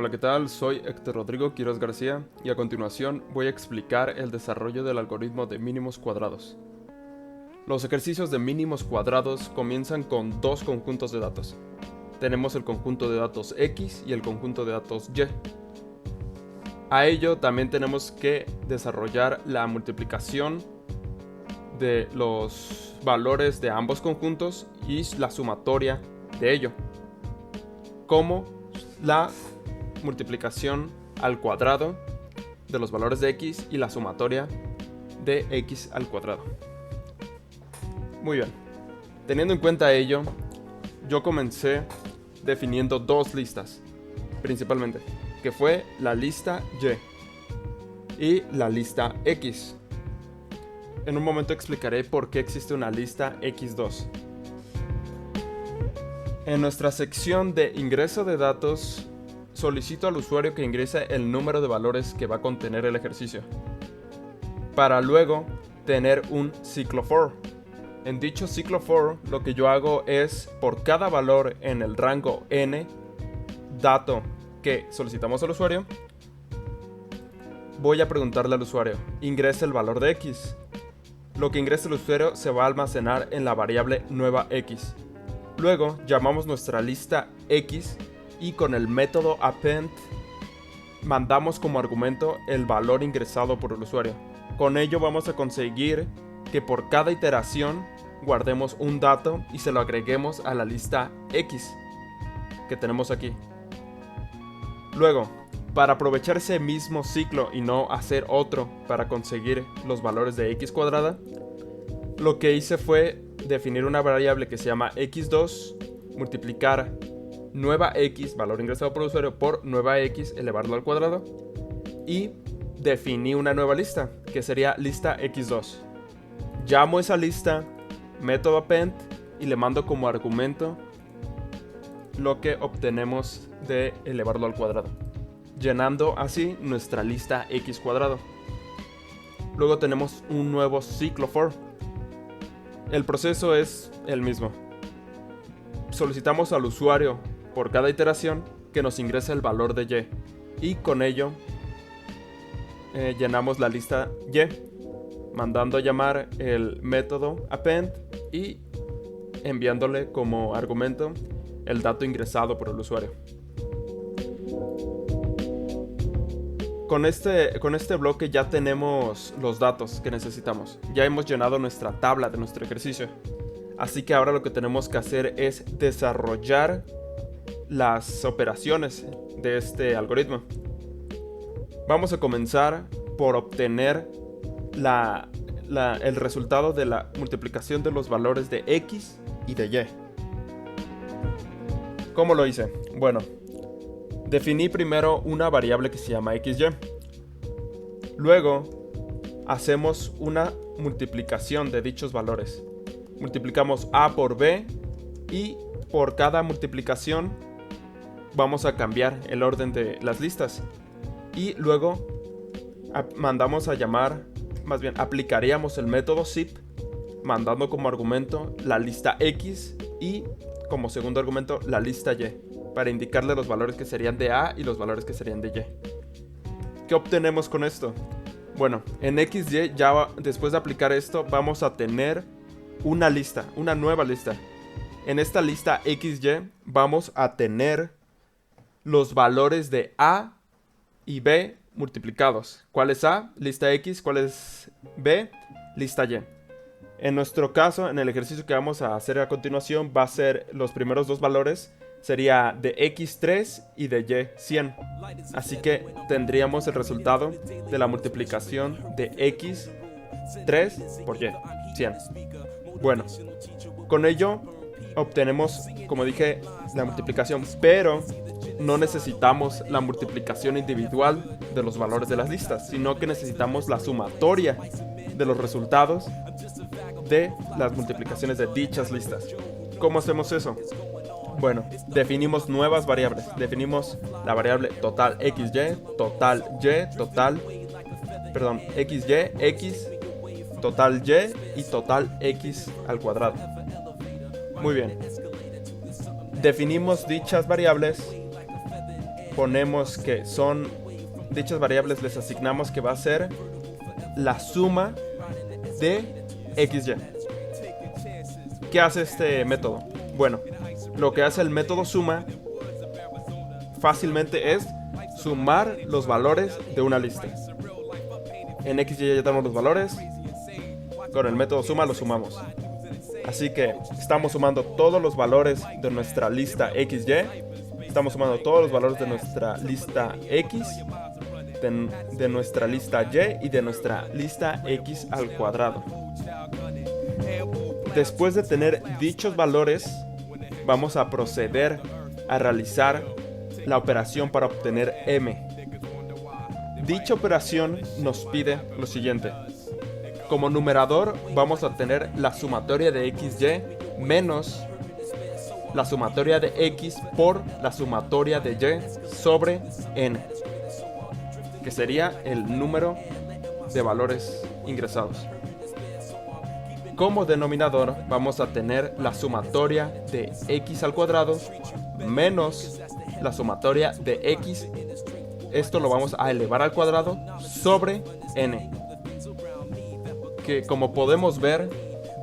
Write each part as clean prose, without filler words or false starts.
Hola, ¿qué tal? Soy Héctor Rodrigo Quiroz García y a continuación voy a explicar el desarrollo del algoritmo de mínimos cuadrados. Los ejercicios de mínimos cuadrados comienzan con dos conjuntos de datos. Tenemos el conjunto de datos X y el conjunto de datos Y. A ello también tenemos que desarrollar la multiplicación de los valores de ambos conjuntos y la sumatoria de ello, como la multiplicación al cuadrado de los valores de X y la sumatoria de X al cuadrado. Muy bien, teniendo en cuenta ello, yo comencé definiendo dos listas, principalmente, que fue la lista Y y la lista X. En un momento explicaré por qué existe una lista X2. En nuestra sección de ingreso de datos, solicito al usuario que ingrese el número de valores que va a contener el ejercicio, para luego tener un ciclo for. En dicho ciclo for, lo que yo hago es, por cada valor en el rango n, dato que solicitamos al usuario, voy a preguntarle al usuario, ingrese el valor de X. Lo que ingrese el usuario se va a almacenar en la variable nueva X. Luego llamamos nuestra lista X y con el método append mandamos como argumento el valor ingresado por el usuario. Con ello vamos a conseguir que por cada iteración guardemos un dato y se lo agreguemos a la lista X que tenemos aquí. Luego, para aprovechar ese mismo ciclo y no hacer otro para conseguir los valores de X cuadrada, lo que hice fue definir una variable que se llama X2, multiplicar nueva X, valor ingresado por el usuario, por nueva X, elevarlo al cuadrado, y definí una nueva lista, que sería lista X2. Llamo esa lista, método append, y le mando como argumento lo que obtenemos de elevarlo al cuadrado, llenando así nuestra lista X cuadrado. Luego tenemos un nuevo ciclo for. El proceso es el mismo. Solicitamos al usuario por cada iteración que nos ingrese el valor de Y con ello llenamos la lista Y, mandando a llamar el método append y enviándole como argumento el dato ingresado por el usuario. Con este bloque ya tenemos los datos que necesitamos. Ya hemos llenado nuestra tabla de nuestro ejercicio. Así que ahora lo que tenemos que hacer es desarrollar las operaciones de este algoritmo. Vamos a comenzar por obtener el resultado de la multiplicación de los valores de X y de Y. ¿Cómo lo hice? Bueno, definí primero una variable que se llama XY. Luego hacemos una multiplicación de dichos valores. Multiplicamos A por B y por cada multiplicación vamos a cambiar el orden de las listas. Y luego mandamos a llamar, más bien aplicaríamos el método zip, mandando como argumento la lista X y como segundo argumento la lista Y, para indicarle los valores que serían de A y los valores que serían de Y. ¿Qué obtenemos con esto? Bueno, en XY, ya después de aplicar esto, vamos a tener una lista, una nueva lista. En esta lista XY vamos a tener los valores de A y B multiplicados. ¿Cuál es A? Lista X. ¿Cuál es B? Lista Y. En nuestro caso, en el ejercicio que vamos a hacer a continuación, va a ser los primeros dos valores, sería de X3 y de Y100. Así que tendríamos el resultado de la multiplicación de X3 por Y100. Bueno, con ello obtenemos, como dije, la multiplicación, pero no necesitamos la multiplicación individual de los valores de las listas, sino que necesitamos la sumatoria de los resultados de las multiplicaciones de dichas listas. ¿Cómo hacemos eso? Bueno, definimos nuevas variables. Definimos la variable total XY, total Y, XY, X, total Y y total X al cuadrado. Muy bien. Definimos dichas variables ponemos que son dichas variables, les asignamos que va a ser la suma de XY. ¿Qué hace este método? Bueno, lo que hace el método suma fácilmente es sumar los valores de una lista. En XY ya tenemos los valores, con el método suma los sumamos. Así que estamos sumando todos los valores de nuestra lista XY, estamos sumando todos los valores de nuestra lista X, de nuestra lista Y y de nuestra lista X al cuadrado. Después de tener dichos valores, vamos a proceder a realizar la operación para obtener M. Dicha operación nos pide lo siguiente. Como numerador vamos a tener la sumatoria de XY menos la sumatoria de X por la sumatoria de Y sobre N, que sería el número de valores ingresados. Como denominador vamos a tener la sumatoria de X al cuadrado menos la sumatoria de X, esto lo vamos a elevar al cuadrado sobre N, que como podemos ver,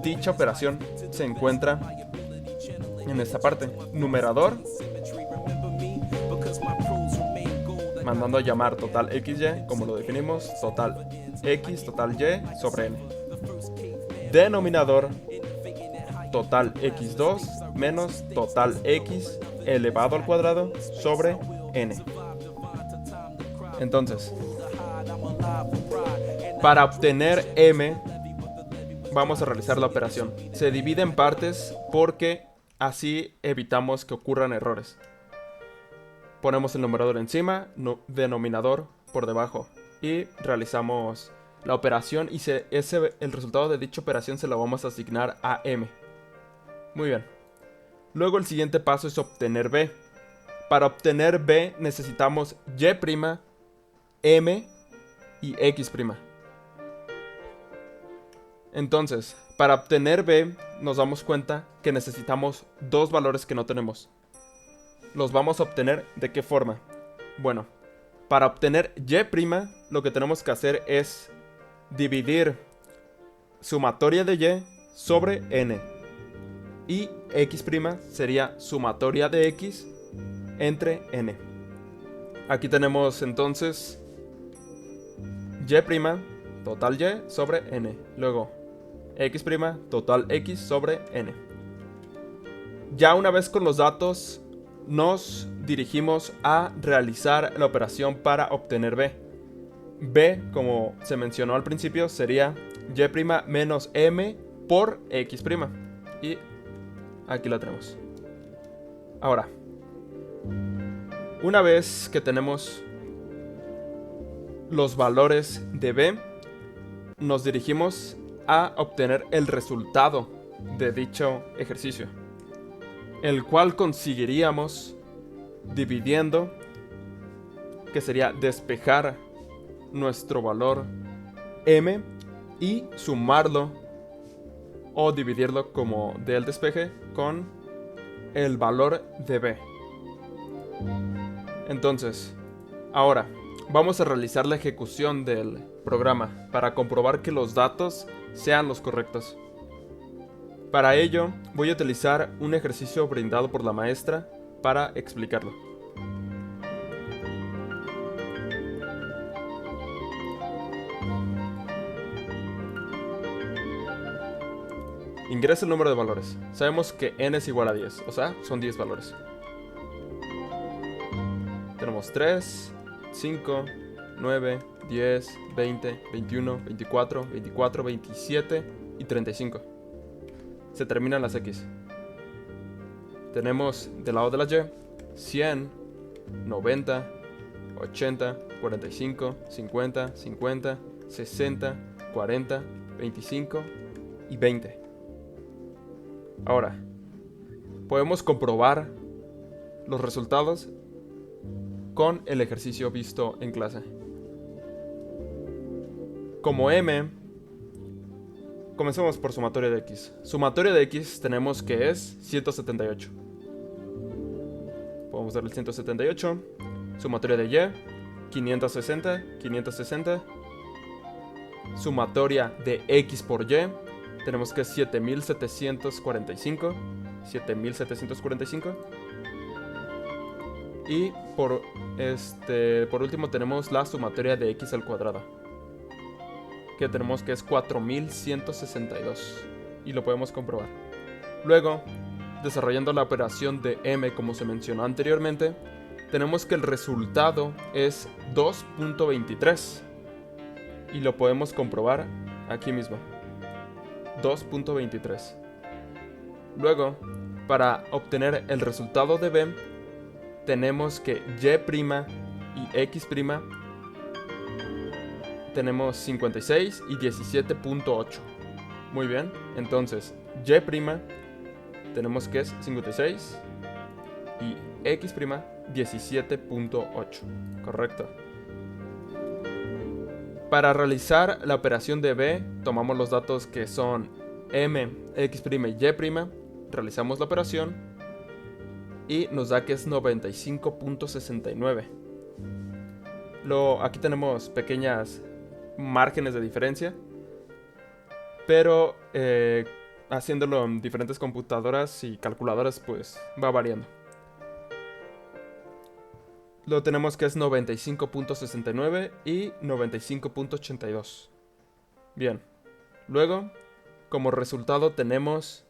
dicha operación se encuentra en esta parte. Numerador mandando a llamar total XY, como lo definimos, total X, total Y sobre N. Denominador, total X2 menos total X elevado al cuadrado sobre N. Entonces, para obtener M, vamos a realizar la operación. Se divide en partes porque así evitamos que ocurran errores. Ponemos el numerador encima, denominador por debajo y realizamos la operación y el resultado de dicha operación se lo vamos a asignar a M. Muy bien. Luego el siguiente paso es obtener B. Para obtener B necesitamos Y', M y X'. Entonces, para obtener B nos damos cuenta que necesitamos dos valores que no tenemos. ¿Los vamos a obtener de qué forma? Bueno, para obtener Y', lo que tenemos que hacer es dividir sumatoria de Y sobre N. Y X' sería sumatoria de X entre N. Aquí tenemos entonces Y', total Y sobre N. Luego X', total X sobre N. Ya una vez con los datos, nos dirigimos a realizar la operación para obtener B. B, como se mencionó al principio, sería Y' menos M por X'. Y aquí lo tenemos. Ahora, una vez que tenemos los valores de B, nos dirigimos a obtener el resultado de dicho ejercicio, el cual conseguiríamos dividiendo, que sería despejar nuestro valor M y sumarlo o dividirlo como del despeje con el valor de B. Entonces, ahora vamos a realizar la ejecución del programa para comprobar que los datos sean los correctos. Para ello, voy a utilizar un ejercicio brindado por la maestra para explicarlo. Ingresa el número de valores. Sabemos que n es igual a 10, o sea, son 10 valores. Tenemos 3, 5, 9, 10, 20, 21, 24, 24, 27 y 35. Se terminan las X. Tenemos del lado de la Y 100, 90, 80, 45, 50, 50, 60, 40, 25 y 20. Ahora, podemos comprobar los resultados con el ejercicio visto en clase. Como M, comencemos por sumatoria de X. Sumatoria de X tenemos que es 178. Podemos darle el 178. Sumatoria de Y, 560, 560. Sumatoria de X por Y, tenemos que es 7745. 7745. Y por último tenemos la sumatoria de X al cuadrado, que tenemos que es 4162. Y lo podemos comprobar. Luego, desarrollando la operación de M como se mencionó anteriormente, tenemos que el resultado es 2.23. Y lo podemos comprobar aquí mismo. 2.23. Luego, para obtener el resultado de B, tenemos que Y' y X' tenemos 56 y 17.8. Muy bien, entonces Y' tenemos que es 56 y X' 17.8. Correcto. Para realizar la operación de B, tomamos los datos que son M, X' y Y', realizamos la operación y nos da que es 95.69. Aquí tenemos pequeñas márgenes de diferencia, pero haciéndolo en diferentes computadoras y calculadoras pues va variando. Lo tenemos que es 95.69 y 95.82. Bien. Luego, como resultado tenemos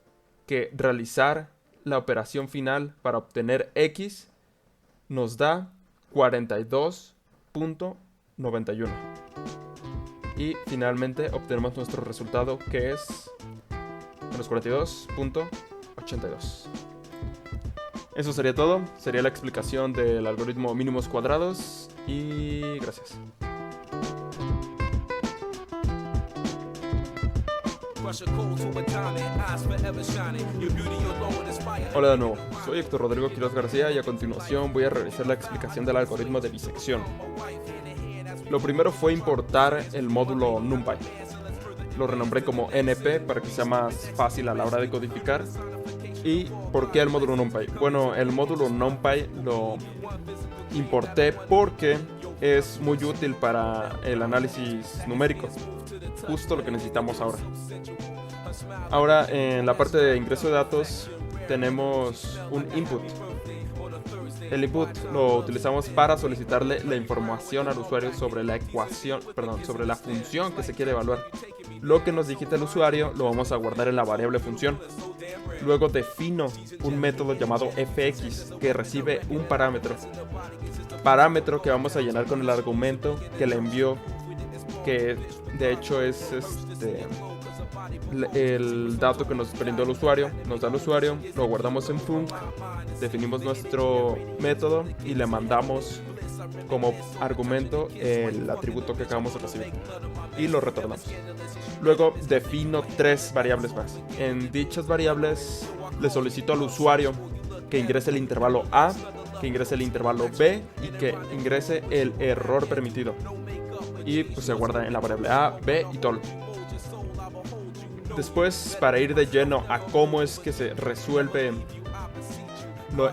que realizar la operación final para obtener X. Nos da 42.91. Y finalmente obtenemos nuestro resultado, que es menos 42.82. Eso sería todo. Sería la explicación del algoritmo mínimos cuadrados. Y gracias. Hola de nuevo, soy Héctor Rodrigo Quiroz García y a continuación voy a realizar la explicación del algoritmo de bisección. Lo primero fue importar el módulo NumPy. Lo renombré como NP para que sea más fácil a la hora de codificar. ¿Y por qué el módulo NumPy? Bueno, el módulo NumPy lo importé porque es muy útil para el análisis numérico. Justo lo que necesitamos ahora. Ahora, en la parte de ingreso de datos tenemos un input. El input lo utilizamos para solicitarle la información al usuario sobre la sobre la función que se quiere evaluar. Lo que nos digita el usuario lo vamos a guardar en la variable función. Luego defino un método llamado fx que recibe un parámetro que vamos a llenar con el argumento que le envió, que de hecho es el dato que nos brindó el usuario. Nos da el usuario, lo guardamos en func, definimos nuestro método y le mandamos como argumento el atributo que acabamos de recibir y lo retornamos. Luego defino 3 variables más. En dichas variables le solicito al usuario que ingrese el intervalo A, que ingrese el intervalo B y que ingrese el error permitido. Y pues se guarda en la variable A, B y todo. Después, para ir de lleno a cómo es que se resuelve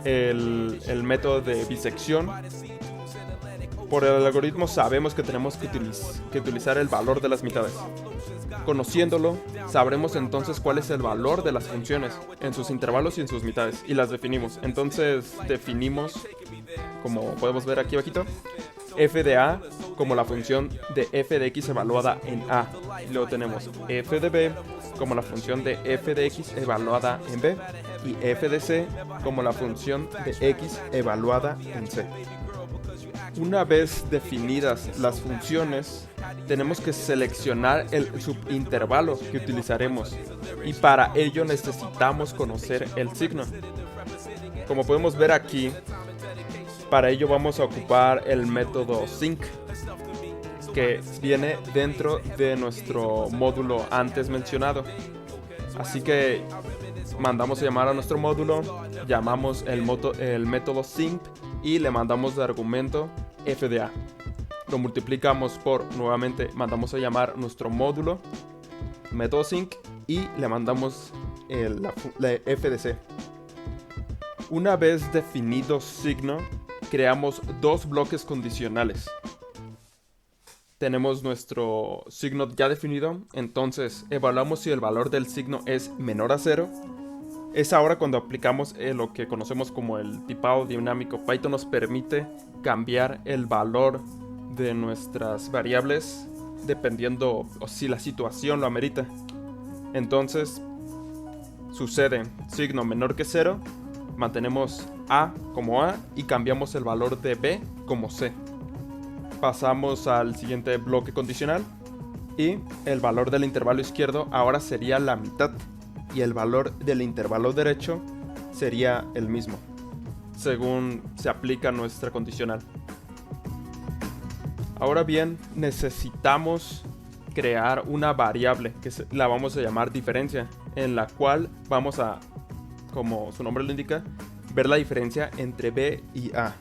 el método de bisección, por el algoritmo sabemos que tenemos que utilizar el valor de las mitades. Conociéndolo, sabremos entonces cuál es el valor de las funciones en sus intervalos y en sus mitades, y las definimos. Entonces definimos, como podemos ver aquí abajito, f de a como la función de f de x evaluada en a. Y luego tenemos f de b como la función de f de x evaluada en b, y f de c como la función de x evaluada en c. Una vez definidas las funciones, tenemos que seleccionar el subintervalo que utilizaremos, y para ello necesitamos conocer el signo. Como podemos ver aquí, para ello vamos a ocupar el método sync, que viene dentro de nuestro módulo antes mencionado. Así que mandamos a llamar a nuestro módulo, llamamos el método sync y le mandamos de argumento f de a. Lo multiplicamos por, nuevamente mandamos a llamar nuestro módulo, método sync, y le mandamos la f de c. Una vez definido signo, creamos dos bloques condicionales. Tenemos nuestro signo ya definido, entonces evaluamos si el valor del signo es menor a 0. Es ahora cuando aplicamos lo que conocemos como el tipado dinámico. Python nos permite cambiar el valor de nuestras variables dependiendo o si la situación lo amerita. Entonces sucede signo menor que 0, mantenemos A como A y cambiamos el valor de B como C. Pasamos al siguiente bloque condicional y el valor del intervalo izquierdo ahora sería la mitad y el valor del intervalo derecho sería el mismo, según se aplica nuestra condicional. Ahora bien, necesitamos crear una variable que la vamos a llamar diferencia, en la cual vamos a, como su nombre lo indica, ver la diferencia entre B y A.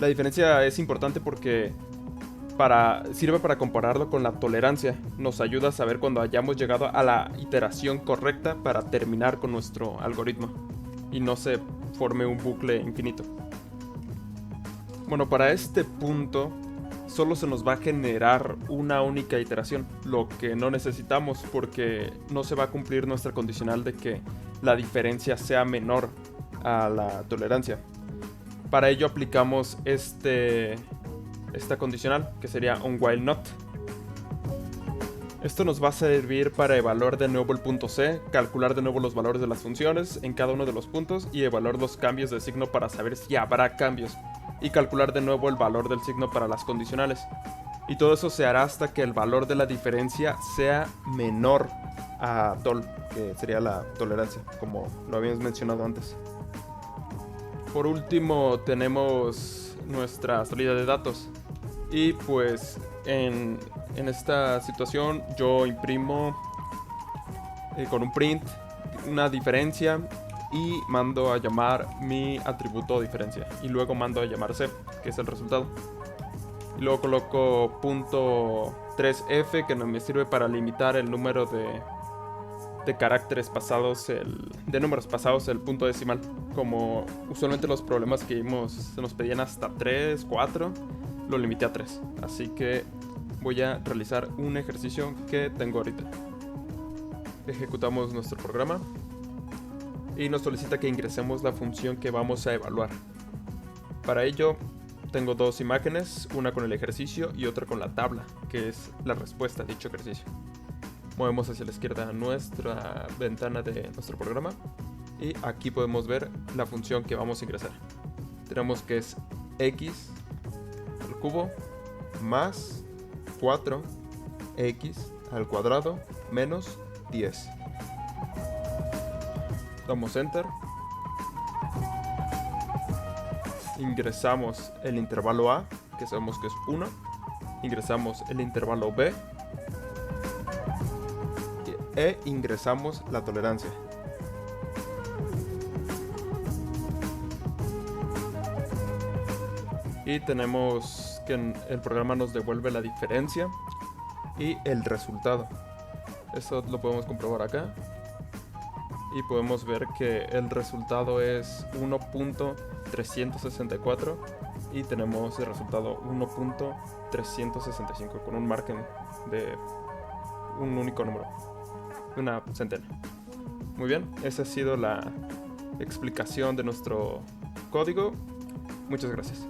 La diferencia es importante porque sirve para compararlo con la tolerancia. Nos ayuda a saber cuando hayamos llegado a la iteración correcta para terminar con nuestro algoritmo y no se forme un bucle infinito. Bueno, para este punto solo se nos va a generar una única iteración, lo que no necesitamos porque no se va a cumplir nuestra condicional de que la diferencia sea menor a la tolerancia. Para ello aplicamos esta condicional, que sería un while not. Esto nos va a servir para evaluar de nuevo el punto C, calcular de nuevo los valores de las funciones en cada uno de los puntos y evaluar los cambios de signo para saber si habrá cambios, y calcular de nuevo el valor del signo para las condicionales. Y todo eso se hará hasta que el valor de la diferencia sea menor a tol, que sería la tolerancia, como lo habíamos mencionado antes. Por último tenemos nuestra salida de datos. Y pues en esta situación yo imprimo con un print una diferencia y mando a llamar mi atributo diferencia. Y luego mando a llamar C, que es el resultado. Y luego coloco .3f, que me sirve para limitar el número de caracteres pasados, de números pasados el punto decimal. Como usualmente los problemas que vimos se nos pedían hasta 3, 4, lo limité a 3. Así que voy a realizar un ejercicio que tengo ahorita. Ejecutamos nuestro programa y nos solicita que ingresemos la función que vamos a evaluar. Para ello tengo dos imágenes, una con el ejercicio y otra con la tabla, que es la respuesta a dicho ejercicio. Movemos hacia la izquierda nuestra ventana de nuestro programa y aquí podemos ver la función que vamos a ingresar. Tenemos que es x al cubo más 4x al cuadrado menos 10. Damos enter. Ingresamos el intervalo A, que sabemos que es 1. Ingresamos el intervalo B e ingresamos la tolerancia. Y tenemos que el programa nos devuelve la diferencia y el resultado. Esto lo podemos comprobar acá. Y podemos ver que el resultado es 1.364 y tenemos el resultado 1.365 con un margen de un único número, una centena. Muy bien, esa ha sido la explicación de nuestro código. Muchas gracias.